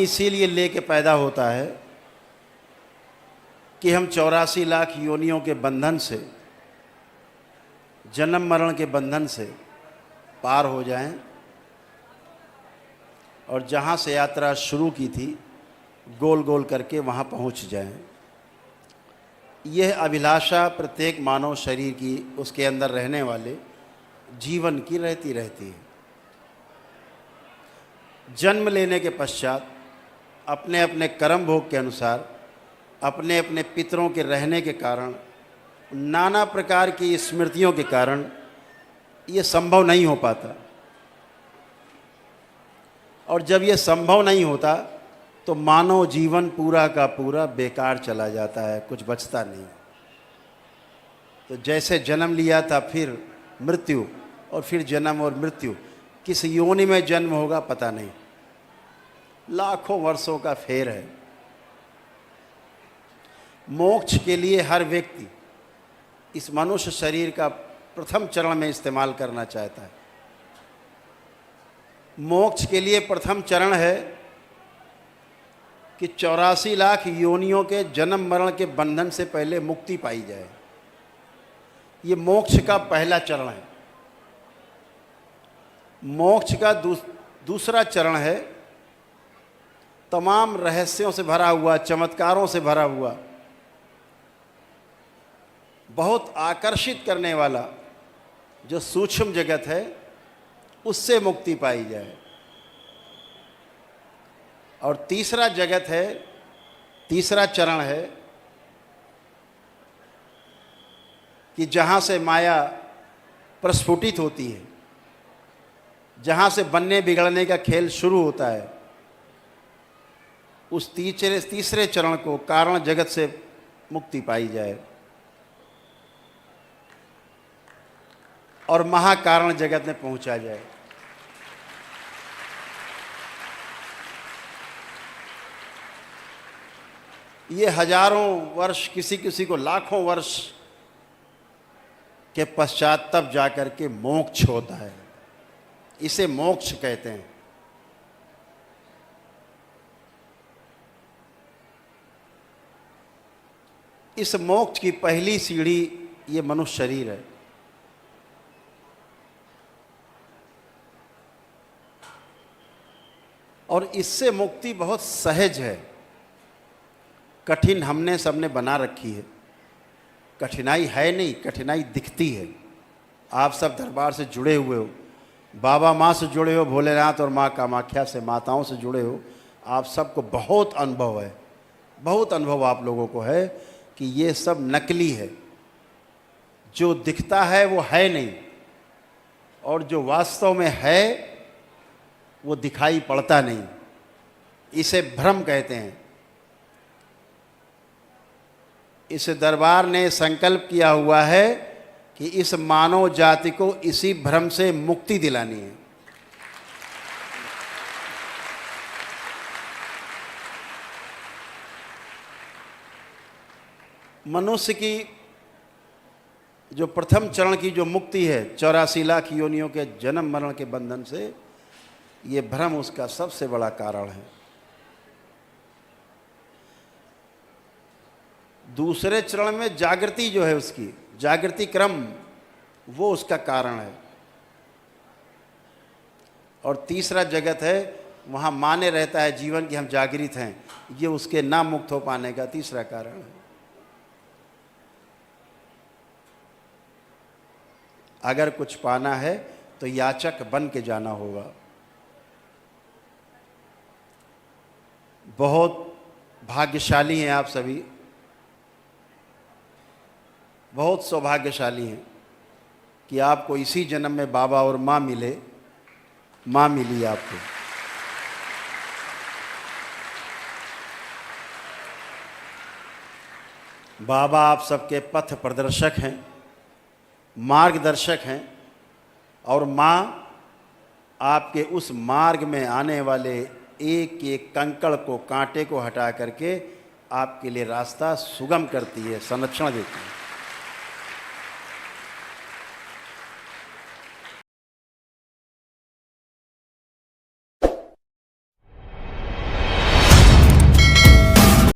इसीलिए लेके पैदा होता है कि हम 84 लाख योनियों के बंधन से, जन्म मरण के बंधन से पार हो जाएं और जहाँ से यात्रा शुरू की थी गोल गोल करके वहाँ पहुँच जाएं। यह अभिलाषा प्रत्येक मानव शरीर की, उसके अंदर रहने वाले जीवन की रहती है। जन्म लेने के पश्चात अपने अपने कर्म भोग के अनुसार, अपने अपने पितरों के रहने के कारण, नाना प्रकार की स्मृतियों के कारण ये संभव नहीं हो पाता। और जब ये संभव नहीं होता तो मानव जीवन पूरा का पूरा बेकार चला जाता है, कुछ बचता नहीं। तो जैसे जन्म लिया था, फिर मृत्यु, और फिर जन्म और मृत्यु, किस योनि में जन्म होगा पता नहीं, लाखों वर्षों का फेर है। मोक्ष के लिए हर व्यक्ति इस मनुष्य शरीर का प्रथम चरण में इस्तेमाल करना चाहता है। मोक्ष के लिए प्रथम चरण है कि 84 लाख योनियों के जन्म मरण के बंधन से पहले मुक्ति पाई जाए। ये मोक्ष का पहला चरण है। मोक्ष का दूसरा चरण है तमाम रहस्यों से भरा हुआ, चमत्कारों से भरा हुआ, बहुत आकर्षित करने वाला जो सूक्ष्म जगत है, उससे मुक्ति पाई जाए। और तीसरा जगत है, तीसरा चरण है कि जहाँ से माया प्रस्फुटित होती है, जहाँ से बनने बिगड़ने का खेल शुरू होता है, उस तीसरे चरण को कारण जगत से मुक्ति पाई जाए और महाकारण जगत में पहुंचा जाए। ये हजारों वर्ष, किसी किसी को लाखों वर्ष के पश्चात तब जाकर के मोक्ष होता है। इसे मोक्ष कहते हैं। इस मोक्ष की पहली सीढ़ी ये मनुष्य शरीर है। और इससे मुक्ति बहुत सहज है, कठिन हमने सबने बना रखी है। कठिनाई है नहीं, कठिनाई दिखती है। आप सब दरबार से जुड़े हुए हो, बाबा माँ से जुड़े हो, भोलेनाथ और माँ कामाख्या से, माताओं से जुड़े हो। आप सबको बहुत अनुभव है, बहुत अनुभव आप लोगों को है कि ये सब नकली है। जो दिखता है वो है नहीं, और जो वास्तव में है वो दिखाई पड़ता नहीं। इसे भ्रम कहते हैं। इस दरबार ने संकल्प किया हुआ है कि इस मानव जाति को इसी भ्रम से मुक्ति दिलानी है। मनुष्य की जो प्रथम चरण की जो मुक्ति है 84 लाख योनियों के जन्म मरण के बंधन से, ये भ्रम उसका सबसे बड़ा कारण है। दूसरे चरण में जागृति जो है, उसकी जागृति क्रम, वो उसका कारण है। और तीसरा जगत है, वहाँ माने रहता है जीवन की हम जागृत हैं, ये उसके ना मुक्त हो पाने का तीसरा कारण है। अगर कुछ पाना है तो याचक बन के जाना होगा। बहुत भाग्यशाली हैं आप सभी, बहुत सौभाग्यशाली हैं कि आपको इसी जन्म में बाबा और माँ मिले, माँ मिली आपको। बाबा आप सबके पथ प्रदर्शक हैं, मार्गदर्शक हैं, और माँ आपके उस मार्ग में आने वाले एक एक कंकड़ को, कांटे को हटा करके आपके लिए रास्ता सुगम करती है, संरक्षण देती है।